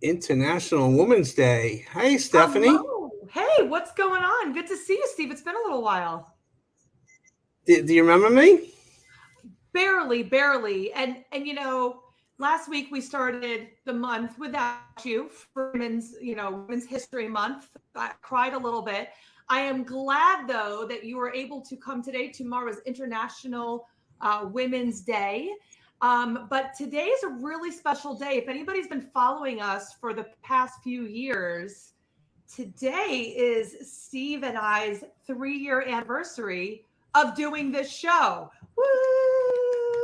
International Women's Day. Hey, Stephanie. Hello. Hey, what's going on? Good to see you, Steve. It's been a little while. Do you remember me? Barely, barely. And last week we started the month without you for Women's History Month. I cried a little bit. I am glad though that you were able to come today. Tomorrow is International Women's Day. But today is a really special day. If anybody's been following us for the past few years, today is Steve and I's 3-year anniversary of doing this show.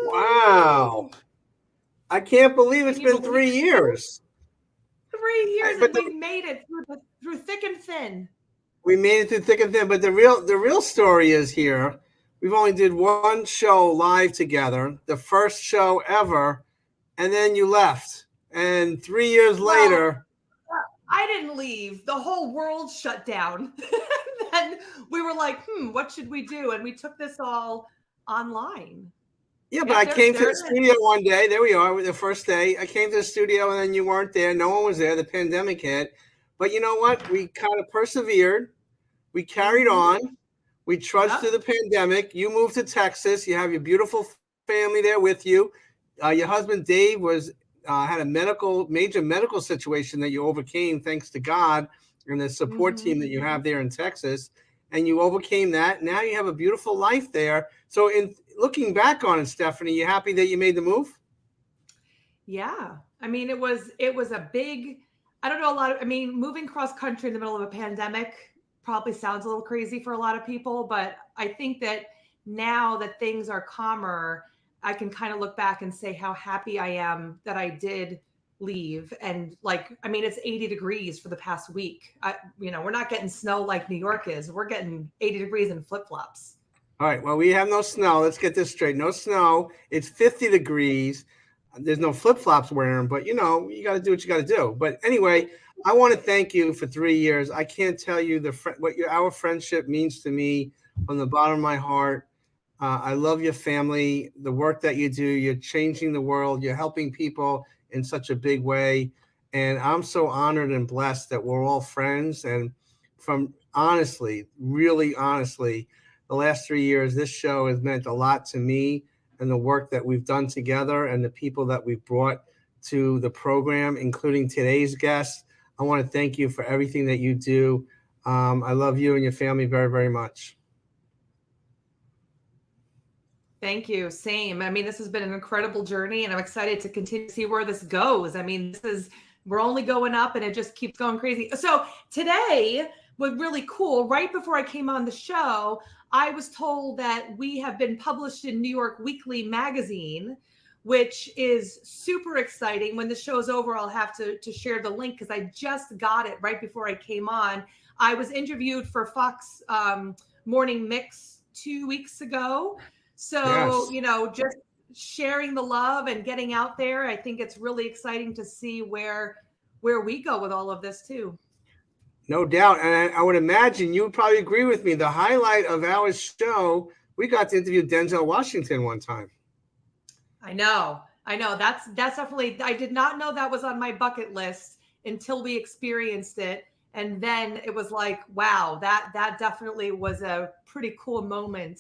Wow. Woo! I can't believe it's Can you been believe 3 years. 3 years But and we made it through thick and thin. we made it through thick and thin. But the real story is here. We've only did one show live together, the first show ever, and then you left. And 3 years Well, later, I didn't leave. The whole world shut down. Then we were like, what should we do? And we took this all online. yeah, but Yep, I came to there the it is. studio one day. There we are, the first day. I came to the studio and then you weren't there. No one was there. The pandemic hit. But you know what? We kind of persevered. We carried Mm-hmm. on. We trudged Yep. through the pandemic. You moved to Texas. You have your beautiful family there with you. Your husband Dave was had a major medical situation that you overcame, thanks to God and the support Mm-hmm. team that you have there in Texas. And you overcame that. Now you have a beautiful life there. So, in looking back on it, Stephanie, you happy that you made the move? Yeah. I mean, it was a big, I don't know, moving cross country in the middle of a pandemic probably sounds a little crazy for a lot of people, but I think that now that things are calmer, I can kind of look back and say how happy I am that I did leave. And it's 80 degrees for the past week. We're not getting snow like New York is. We're getting 80 degrees in flip-flops. All right. Well, we have no snow. Let's get this straight. No snow. It's 50 degrees. There's no flip flops wearing, but you got to do what you got to do. But anyway, I want to thank you for 3 years. I can't tell you our friendship means to me from the bottom of my heart. I love your family, the work that you do. You're changing the world. You're helping people in such a big way. And I'm so honored and blessed that we're all friends. And from honestly, really honestly, the last 3 years, this show has meant a lot to me and the work that we've done together and the people that we've brought to the program, including today's guest. I want to thank you for everything that you do. I love you and your family very, very much. Thank you. Same. I mean, this has been an incredible journey and I'm excited to continue to see where this goes. I mean, we're only going up and it just keeps going crazy. So today was really cool. Right before I came on the show, I was told that we have been published in New York Weekly magazine, which is super exciting. When the show's over, I'll have to share the link because I just got it right before I came on. I was interviewed for Fox Morning Mix 2 weeks ago. So, Yes. just sharing the love and getting out there, I think it's really exciting to see where we go with all of this too. No doubt. And I would imagine you would probably agree with me. The highlight of our show, we got to interview Denzel Washington one time. I know. That's definitely, I did not know that was on my bucket list until we experienced it. And then it was like, wow, that definitely was a pretty cool moment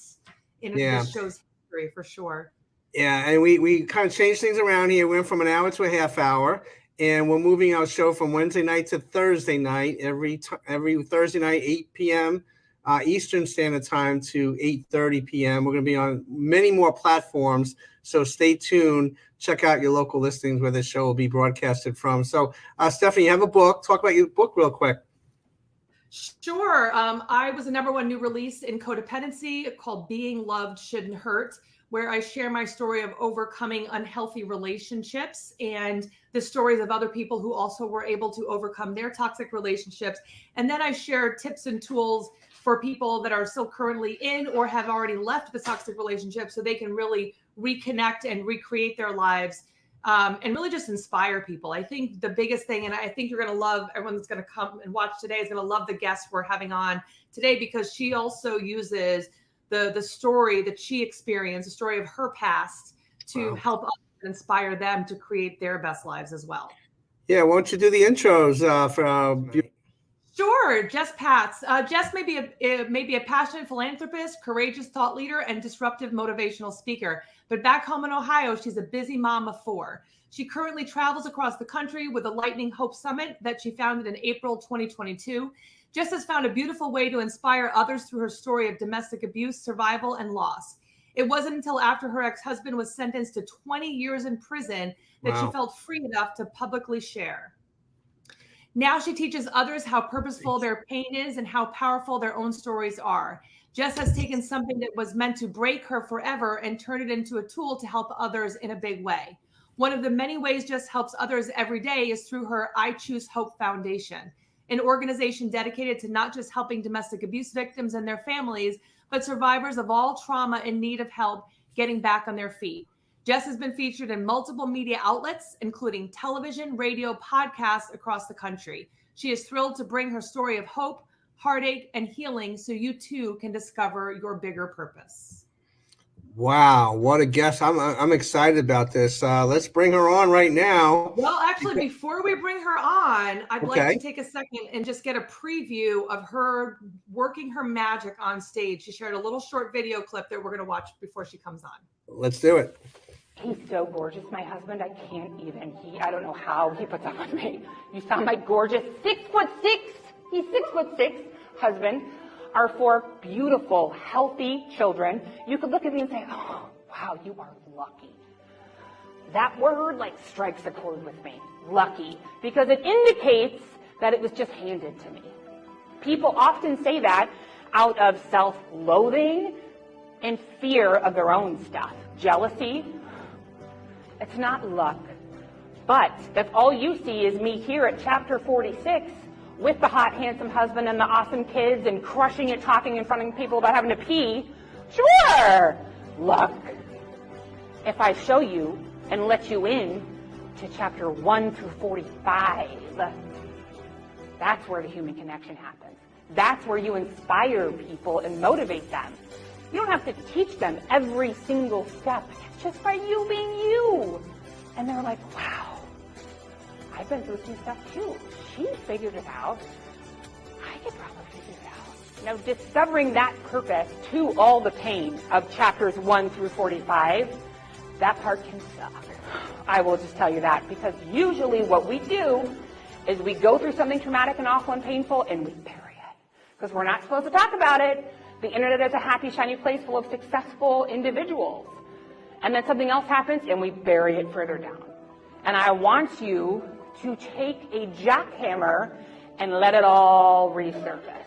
in Yeah. this show's history for sure. Yeah. And we kind of changed things around here. We went from an hour to a half hour. And we're moving our show from Wednesday night to Thursday night, every Thursday night, 8 p.m. Eastern Standard Time to 8:30 p.m. We're going to be on many more platforms, so stay tuned. Check out your local listings where the show will be broadcasted from. So, Stephanie, you have a book. Talk about your book real quick. Sure. I was a #1 new release in codependency called Being Loved Shouldn't Hurt, where I share my story of overcoming unhealthy relationships and the stories of other people who also were able to overcome their toxic relationships. And then I share tips and tools for people that are still currently in or have already left the toxic relationship so they can really reconnect and recreate their lives, and really just inspire people. I think the biggest thing, and I think you're going to love, everyone that's going to come and watch today is going to love the guest we're having on today, because she also uses the story that she experienced, the story of her past, to help others, inspire them to create their best lives as well. Yeah, why don't you do the intros for Sure, Jess Patz. Jess may be a passionate philanthropist, courageous thought leader, and disruptive motivational speaker. But back home in Ohio, she's a busy mom of four. She currently travels across the country with the Lightning Hope Summit that she founded in April 2022. Jess has found a beautiful way to inspire others through her story of domestic abuse, survival, and loss. It wasn't until after her ex-husband was sentenced to 20 years in prison that she wow. felt free enough to publicly share. Now she teaches others how purposeful their pain is and how powerful their own stories are. Jess has taken something that was meant to break her forever and turned it into a tool to help others in a big way. One of the many ways Jess helps others every day is through her I Choose Hope Foundation, an organization dedicated to not just helping domestic abuse victims and their families, but survivors of all trauma in need of help getting back on their feet. Jess has been featured in multiple media outlets, including television, radio, podcasts across the country. She is thrilled to bring her story of hope, heartache, and healing so you too can discover your bigger purpose. Wow, what a guest. I'm excited about this. Let's bring her on right now. Well, actually, before we bring her on, I'd like Okay. to take a second and just get a preview of her working her magic on stage. She shared a little short video clip that we're going to watch before she comes on. Let's do it. He's so gorgeous, my husband. I can't even. I don't know how he puts up with me. You saw my gorgeous 6'6". He's 6'6" husband. Our four beautiful, healthy children. You could look at me and say, oh, wow, you are lucky. That word strikes a chord with me. Lucky. Because it indicates that it was just handed to me. People often say that out of self-loathing and fear of their own stuff. Jealousy. It's not luck. But if all you see is me here at chapter 46 with the hot, handsome husband and the awesome kids and crushing it, talking in front of people about having to pee, sure, luck. If I show you and let you in to chapter 1 through 45, that's where the human connection happens. That's where you inspire people and motivate them. You don't have to teach them every single step. It's just by you being you. And they're like, wow, I've been through some stuff too. She figured it out. I could probably figure it out. Now, discovering that purpose to all the pain of chapters 1 through 45, that part can suck. I will just tell you that, because usually what we do is we go through something traumatic and awful and painful and we bury it. Because we're not supposed to talk about it. The internet is a happy, shiny place full of successful individuals. And then something else happens and we bury it further down. And I want you to take a jackhammer and let it all resurface.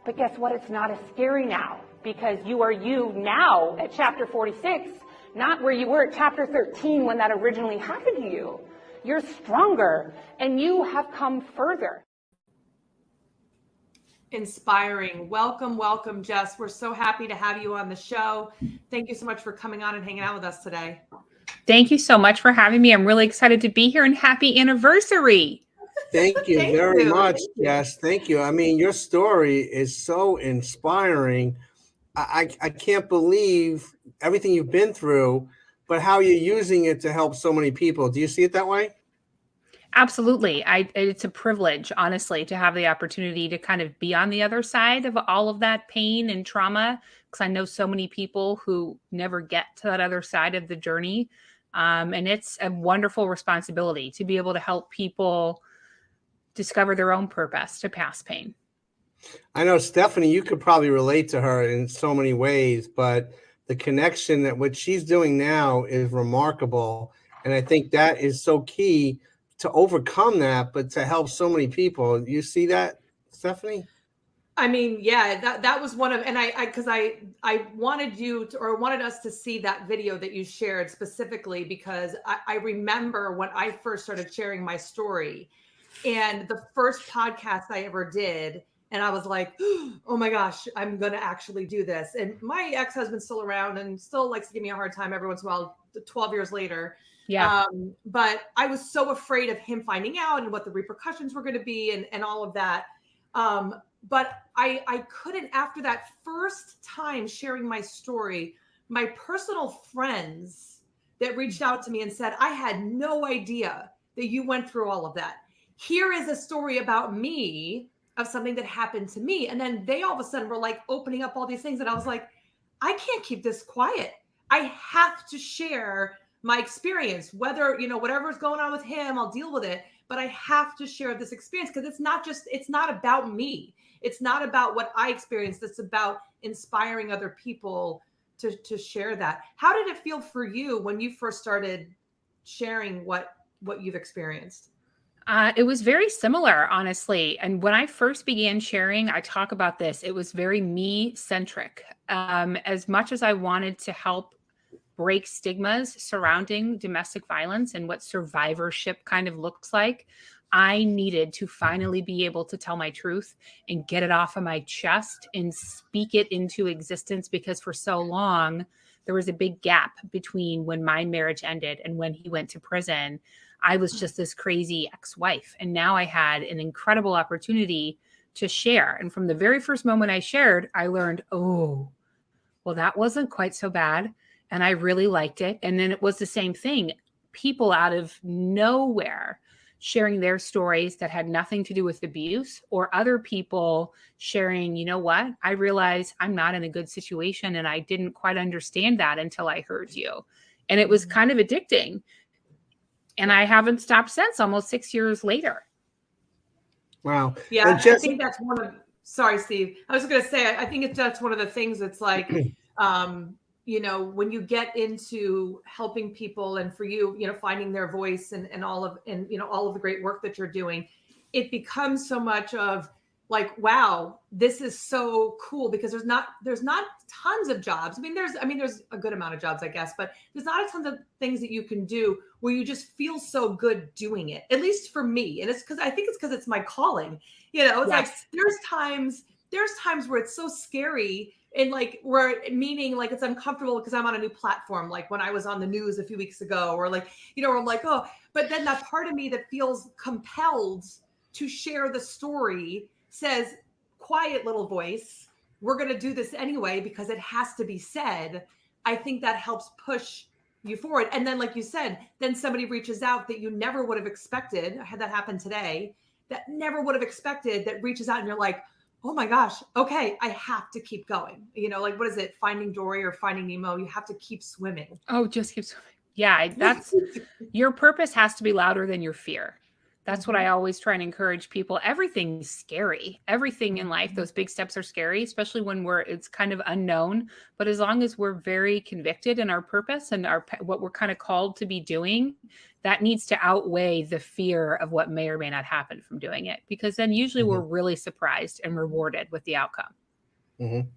But guess what? It's not as scary now, because you are you now at chapter 46, not where you were at chapter 13 when that originally happened to you. You're stronger and you have come further. Inspiring. Welcome, welcome, Jess. We're so happy to have you on the show. Thank you so much for coming on and hanging out with us today. Thank you so much for having me. I'm really excited to be here, and happy anniversary. Thank you Thank very you. much. Thank you. Yes, thank you. I mean, your story is so inspiring. I can't believe everything you've been through, but how you're using it to help so many people. Do you see it that way? Absolutely. It's a privilege, honestly, to have the opportunity to kind of be on the other side of all of that pain and trauma, because I know so many people who never get to that other side of the journey. And it's a wonderful responsibility to be able to help people discover their own purpose to pass pain. I know, Stephanie, you could probably relate to her in so many ways, but the connection that what she's doing now is remarkable. And I think that is so key to overcome that, but to help so many people. You see that, Stephanie? I mean, yeah, that was one of, and I wanted you to, or wanted us to see that video that you shared specifically, because I remember when I first started sharing my story, and the first podcast I ever did, and I was like, oh my gosh, I'm going to actually do this. And my ex-husband's still around and still likes to give me a hard time every once in a while, 12 years later. Yeah. But I was so afraid of him finding out and what the repercussions were going to be and all of that. But I couldn't, after that first time sharing my story, my personal friends that reached out to me and said, I had no idea that you went through all of that. Here is a story about me of something that happened to me. And then they all of a sudden were like opening up all these things. And I was like, I can't keep this quiet. I have to share my experience, whether, whatever's going on with him, I'll deal with it. But I have to share this experience because it's not about me. It's not about what I experienced. It's about inspiring other people to share that. How did it feel for you when you first started sharing what you've experienced? It was very similar, honestly. And when I first began sharing, I talk about this, it was very me-centric. As much as I wanted to help break stigmas surrounding domestic violence and what survivorship kind of looks like, I needed to finally be able to tell my truth and get it off of my chest and speak it into existence, because for so long, there was a big gap between when my marriage ended and when he went to prison. I was just this crazy ex-wife. And now I had an incredible opportunity to share. And from the very first moment I shared, I learned, oh, well, that wasn't quite so bad. And I really liked it. And then it was the same thing. People out of nowhere sharing their stories that had nothing to do with abuse, or other people sharing, you know what, I realized I'm not in a good situation and I didn't quite understand that until I heard you. And it was kind of addicting. And I haven't stopped since, almost 6 years later. Wow. Yeah, I think that's sorry, Steve. I was going to say, I think that's one of the things that's like, when you get into helping people, and for you, finding their voice and all of the great work that you're doing, it becomes so much of like, wow, this is so cool, because there's not tons of jobs. There's a good amount of jobs, I guess, but there's not a ton of things that you can do where you just feel so good doing it, at least for me. And it's because it's my calling, it's like, there's times where it's so scary, and meaning it's uncomfortable because I'm on a new platform. Like when I was on the news a few weeks ago, or where I'm like, oh, but then that part of me that feels compelled to share the story says, quiet little voice, we're going to do this anyway because it has to be said. I think that helps push you forward. And then, like you said, then somebody reaches out that you never would have expected. I had that happen today, that never would have expected, that reaches out and you're like, oh my gosh, okay, I have to keep going. What is it? Finding Dory or Finding Nemo. You have to keep swimming. Oh, just keep swimming. Yeah, that's your purpose has to be louder than your fear. That's what I always try and encourage people. Everything's scary. Everything in life, those big steps are scary, especially when it's kind of unknown. But as long as we're very convicted in our purpose and what we're kind of called to be doing, that needs to outweigh the fear of what may or may not happen from doing it. Because then usually we're really surprised and rewarded with the outcome. Mm-hmm.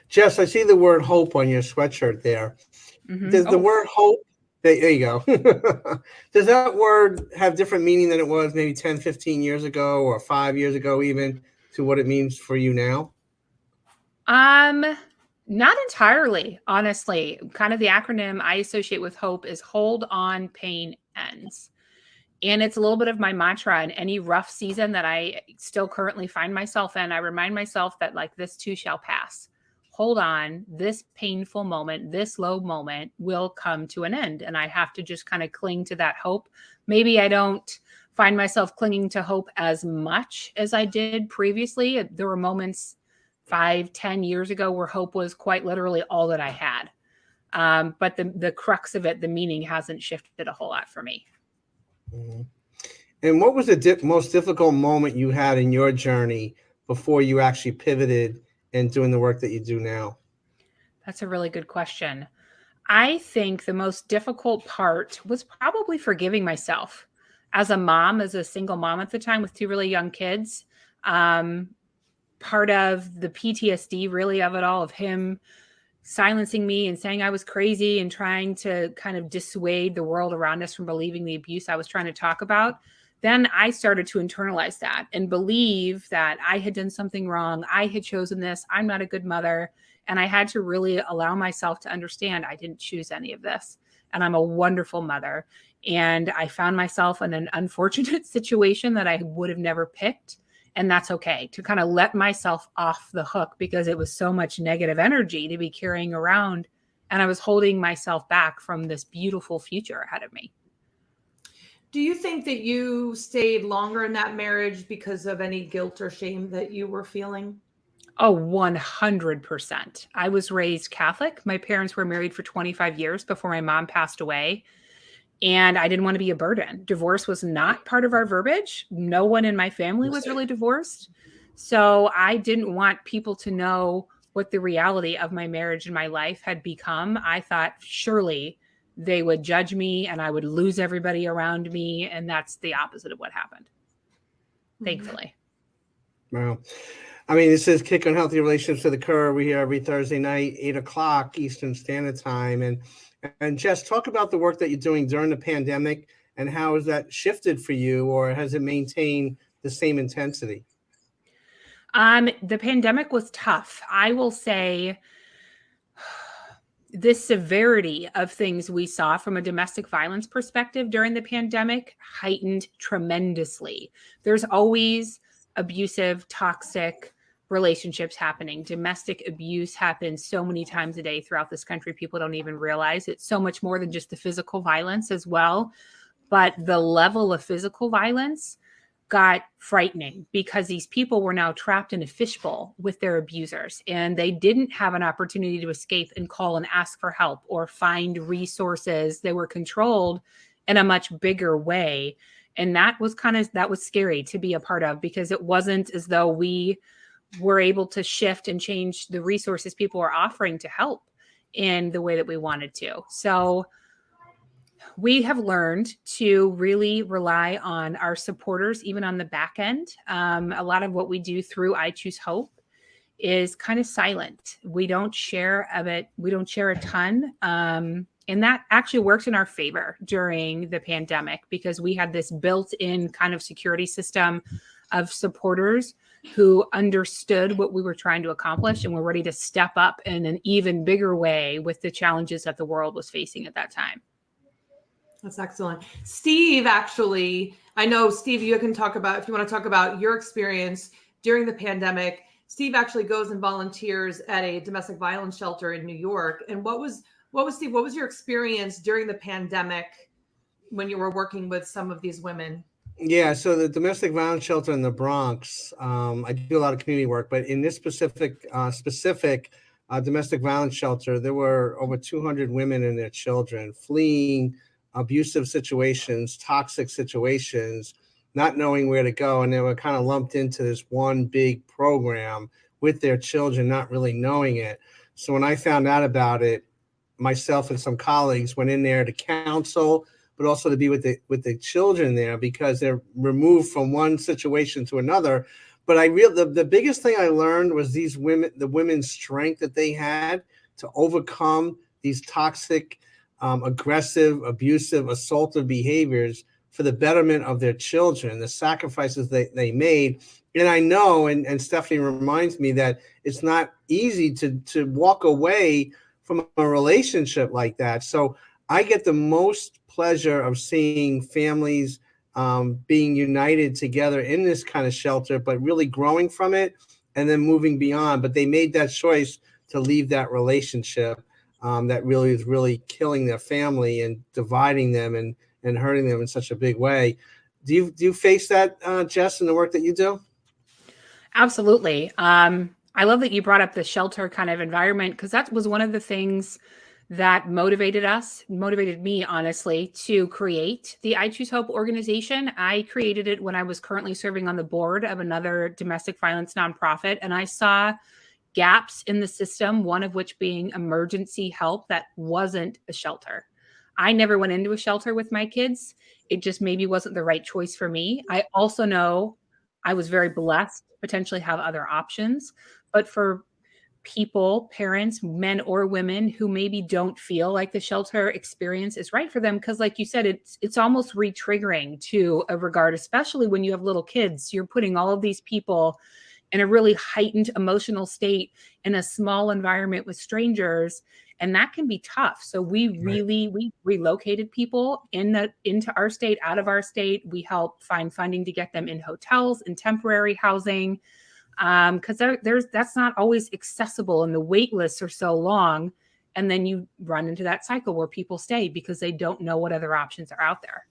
Jess, I see the word hope on your sweatshirt there. Does the word hope, there you go. Does that word have different meaning than it was maybe 10, 15 years ago, or 5 years ago even, to what it means for you now? Not entirely, honestly. Kind of the acronym I associate with hope is hold on, pain ends. And it's a little bit of my mantra in any rough season that I still currently find myself in. I remind myself that this too shall pass. Hold on, this painful moment, this low moment will come to an end. And I have to just kind of cling to that hope. Maybe I don't find myself clinging to hope as much as I did previously. There were moments 5, 10 years ago where hope was quite literally all that I had. But the crux of it, the meaning hasn't shifted a whole lot for me. Mm-hmm. And what was the most difficult moment you had in your journey before you actually pivoted and doing the work that you do now? That's a really good question. I think the most difficult part was probably forgiving myself as a mom, as a single mom at the time with 2 really young kids. Part of the PTSD really of it all, of him silencing me and saying I was crazy and trying to kind of dissuade the world around us from believing the abuse I was trying to talk about. Then I started to internalize that and believe that I had done something wrong. I had chosen this. I'm not a good mother. And I had to really allow myself to understand I didn't choose any of this. And I'm a wonderful mother. And I found myself in an unfortunate situation that I would have never picked. And that's okay, to kind of let myself off the hook, because it was so much negative energy to be carrying around. And I was holding myself back from this beautiful future ahead of me. Do you think that you stayed longer in that marriage because of any guilt or shame that you were feeling? Oh, 100%. I was raised Catholic. My parents were married for 25 years before my mom passed away. And I didn't want to be a burden. Divorce was not part of our verbiage. No one in my family was really divorced. So I didn't want people to know what the reality of my marriage and my life had become. I thought surely they would judge me and I would lose everybody around me. And that's the opposite of what happened, thankfully. Wow. I mean, this is Kick on Healthy Relationships to the Curb. We're here every Thursday night, 8 o'clock Eastern Standard Time. And Jess, talk about the work that you're doing during the pandemic and how has that shifted for you, or has it maintained the same intensity? The pandemic was tough. I will say the severity of things we saw from a domestic violence perspective during the pandemic heightened tremendously. There's always abusive, toxic relationships happening. Domestic abuse happens so many times a day throughout this country. People don't even realize it's so much more than just the physical violence as well. But the level of physical violence got frightening because these people were now trapped in a fishbowl with their abusers, and they didn't have an opportunity to escape and call and ask for help or find resources. They were controlled in a much bigger way. And that was scary to be a part of, because it wasn't as though we were able to shift and change the resources people were offering to help in the way that we wanted to. So we have learned to really rely on our supporters, even on the back end. A lot of what we do through I Choose Hope is kind of silent. We don't share of it. We don't share a ton. And that actually worked in our favor during the pandemic, because we had this built-in kind of security system of supporters who understood what we were trying to accomplish and were ready to step up in an even bigger way with the challenges that the world was facing at that time. That's excellent. Steve, actually, I know, Steve, you can talk about, if you want to talk about your experience during the pandemic. Steve actually goes and volunteers at a domestic violence shelter in New York. And what was Steve, what was your experience during the pandemic when you were working with some of these women? Yeah, so the domestic violence shelter in the Bronx, I do a lot of community work, but in this specific domestic violence shelter, there were over 200 women and their children fleeing abusive situations, toxic situations, not knowing where to go. And they were kind of lumped into this one big program with their children, not really knowing it. So when I found out about it, myself and some colleagues went in there to counsel, but also to be with the children there, because they're removed from one situation to another. But the biggest thing I learned was the women's strength that they had to overcome these toxic, aggressive, abusive, assaultive behaviors for the betterment of their children, the sacrifices they made. And I know, and Stephanie reminds me, that it's not easy to walk away from a relationship like that. So I get the most pleasure of seeing families being united together in this kind of shelter, but really growing from it and then moving beyond. But they made that choice to leave that relationship that really is really killing their family and dividing them and hurting them in such a big way. Do you face that, Jess, in the work that you do? Absolutely. I love that you brought up the shelter kind of environment, because that was one of the things that motivated me, honestly, to create the I Choose Hope organization. I created it when I was currently serving on the board of another domestic violence nonprofit, and I saw gaps in the system, one of which being emergency help that wasn't a shelter. I never went into a shelter with my kids. It just maybe wasn't the right choice for me. I also know I was very blessed to potentially have other options, but for people, parents, men or women, who maybe don't feel like the shelter experience is right for them, because like you said, it's almost re-triggering to a regard, especially when you have little kids. You're putting all of these people in a really heightened emotional state in a small environment with strangers, and that can be tough. So we relocated people into our state, out of our state. We help find funding to get them in hotels and temporary housing, because that's not always accessible, and the wait lists are so long. And then you run into that cycle where people stay because they don't know what other options are out there.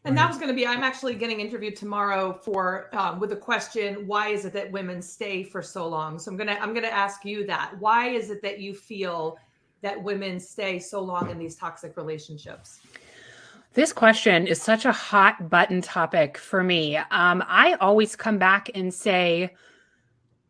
And that was going to be, I'm actually getting interviewed tomorrow for with a question, why is it that women stay for so long? So I'm gonna ask you that. Why is it that you feel that women stay so long in these toxic relationships? This question is such a hot button topic for me. I always come back and say,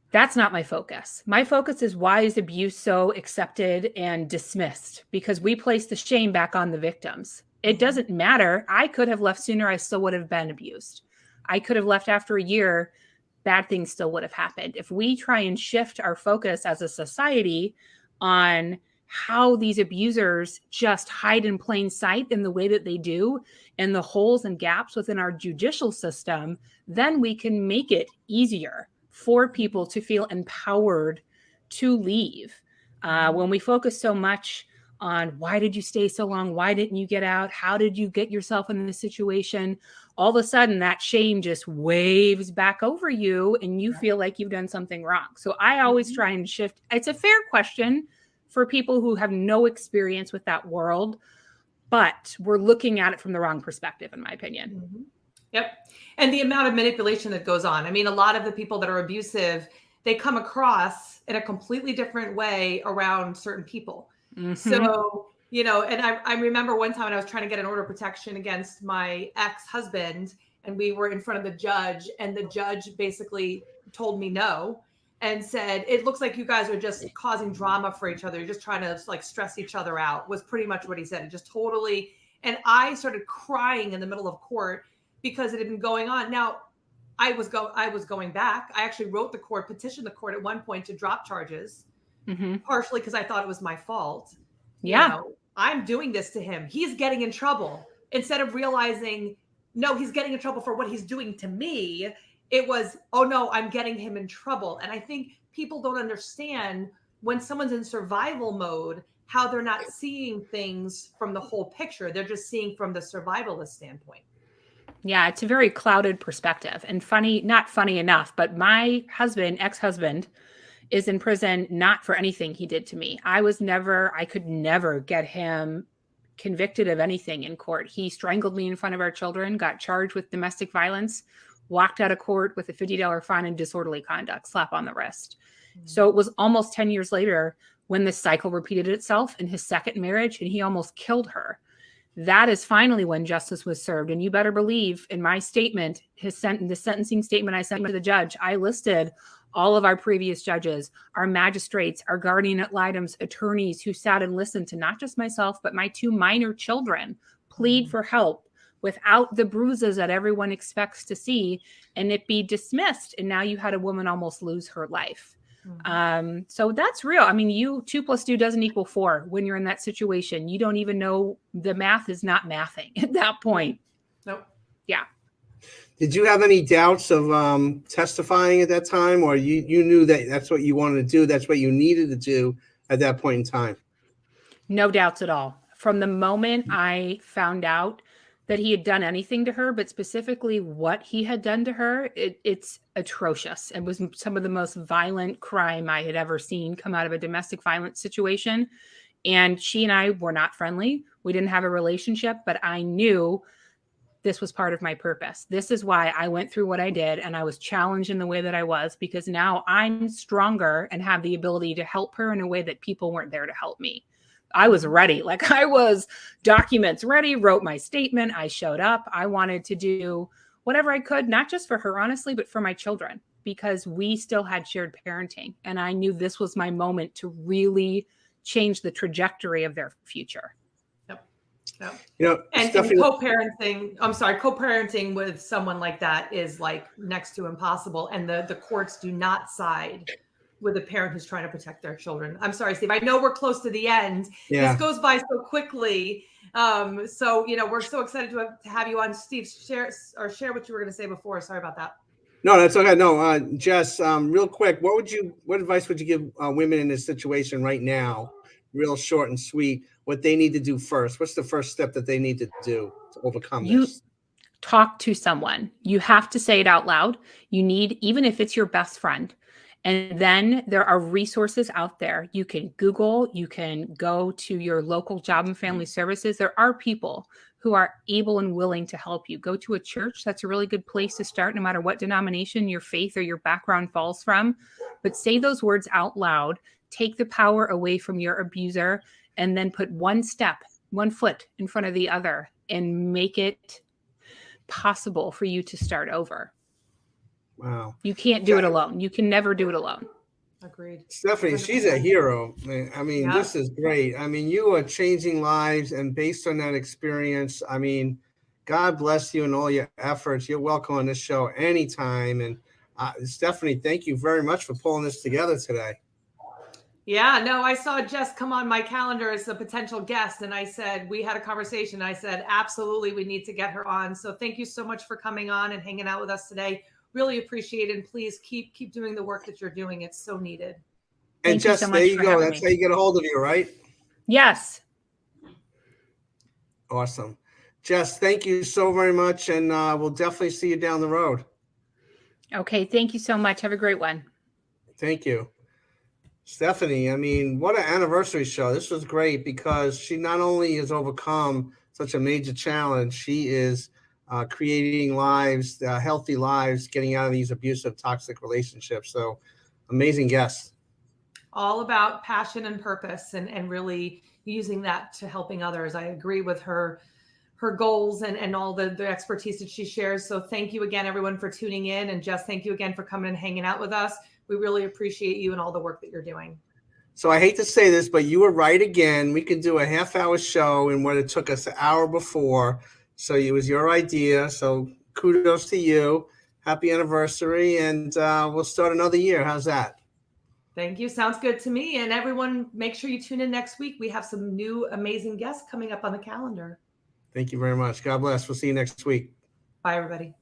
that's not my focus. My focus is, why is abuse so accepted and dismissed? Because we place the shame back on the victims. It doesn't matter. I could have left sooner. I still would have been abused. I could have left after a year. Bad things still would have happened. If we try and shift our focus as a society on how these abusers just hide in plain sight in the way that they do, and the holes and gaps within our judicial system, then we can make it easier for people to feel empowered to leave. When we focus so much on, why did you stay so long? Why didn't you get out? How did you get yourself in this situation? All of a sudden, that shame just waves back over you and you feel like you've done something wrong. So I always try and shift. It's a fair question for people who have no experience with that world, but we're looking at it from the wrong perspective, in my opinion. Yep. And the amount of manipulation that goes on. I mean, a lot of the people that are abusive, they come across in a completely different way around certain people. So, you know, and I remember one time when I was trying to get an order of protection against my ex-husband, and we were in front of the judge, and the judge basically told me no and said, it looks like you guys are just causing drama for each other. You're just trying to like stress each other out, was pretty much what he said. It just totally. And I started crying in the middle of court because it had been going on. Now, I was going back. I actually wrote the court, petitioned the court at one point to drop charges. Partially because I thought it was my fault. Yeah. You know, I'm doing this to him. He's getting in trouble. Instead of realizing, no, he's getting in trouble for what he's doing to me, it was, oh no, I'm getting him in trouble. And I think people don't understand, when someone's in survival mode, how they're not seeing things from the whole picture. They're just seeing from the survivalist standpoint. Yeah, it's a very clouded perspective, and not funny enough, but my ex-husband, is in prison not for anything he did to me. I could never get him convicted of anything in court. He strangled me in front of our children, got charged with domestic violence, walked out of court with a $50 fine and disorderly conduct, slap on the wrist. So it was almost 10 years later when this cycle repeated itself in his second marriage, and he almost killed her. That is finally when justice was served. And you better believe, in my statement, the sentencing statement I sent to the judge, I listed all of our previous judges, our magistrates, our guardian ad litem's attorneys who sat and listened to not just myself, but my 2 minor children plead for help without the bruises that everyone expects to see, and it be dismissed. And now you had a woman almost lose her life. So that's real. I mean, 2 + 2 doesn't equal 4 when you're in that situation. You don't even know, the math is not mathing at that point. Nope. Yeah. Did you have any doubts of testifying at that time, or you knew that that's what you wanted to do, that's what you needed to do at that point in time? No doubts at all. From the moment I found out that he had done anything to her, but specifically what he had done to her, it's atrocious. It was some of the most violent crime I had ever seen come out of a domestic violence situation. And she and I were not friendly. We didn't have a relationship, but I knew this was part of my purpose. This is why I went through what I did, and I was challenged in the way that I was, because now I'm stronger and have the ability to help her in a way that people weren't there to help me. I was ready. Like, I was documents ready, wrote my statement. I showed up. I wanted to do whatever I could, not just for her, honestly, but for my children, because we still had shared parenting. And I knew this was my moment to really change the trajectory of their future. Yep. You know, and co-parenting with someone like that is like next to impossible. And the courts do not side with a parent who's trying to protect their children. I'm sorry, Steve. I know we're close to the end. Yeah. This goes by so quickly. So, you know, we're so excited to have you on. Steve, share what you were going to say before. Sorry about that. No, that's okay. No, Jess, real quick, what advice would you give women in this situation right now? Real short and sweet, what they need to do first. What's the first step that they need to do to overcome this? Talk to someone. You have to say it out loud. You need, even if it's your best friend. And then there are resources out there. You can Google, you can go to your local job and family services. There are people who are able and willing to help you. Go to a church. That's a really good place to start, no matter what denomination your faith or your background falls from. But say those words out loud, take the power away from your abuser, and then put one foot in front of the other and make it possible for you to start over. Wow. You can't do it alone. You can never do it alone. Agreed. Stephanie, she's a hero. I mean, Yeah. This is great. I mean, you are changing lives, and based on that experience, I mean, God bless you and all your efforts. You're welcome on this show anytime. And Stephanie, thank you very much for pulling this together today. Yeah, no, I saw Jess come on my calendar as a potential guest, and I said, we had a conversation. I said, absolutely, we need to get her on. So thank you so much for coming on and hanging out with us today. Really appreciate it. And please keep doing the work that you're doing. It's so needed. And Thank you Jess, so much there you for go. having That's me. how you get a hold of you, right? Yes. Awesome. Jess, thank you so very much. And we'll definitely see you down the road. Okay. Thank you so much. Have a great one. Thank you. Stephanie, I mean, what an anniversary show. This was great because she not only has overcome such a major challenge, she is creating lives, healthy lives, getting out of these abusive, toxic relationships. So amazing guest. All about passion and purpose and really using that to helping others. I agree with her goals and all the expertise that she shares. So thank you again, everyone, for tuning in. And Jess, thank you again for coming and hanging out with us. We really appreciate you and all the work that you're doing. So I hate to say this, but you were right again. We could do a half-hour show in what it took us an hour before. So it was your idea. So kudos to you. Happy anniversary. And we'll start another year. How's that? Thank you. Sounds good to me. And everyone, make sure you tune in next week. We have some new amazing guests coming up on the calendar. Thank you very much. God bless. We'll see you next week. Bye, everybody.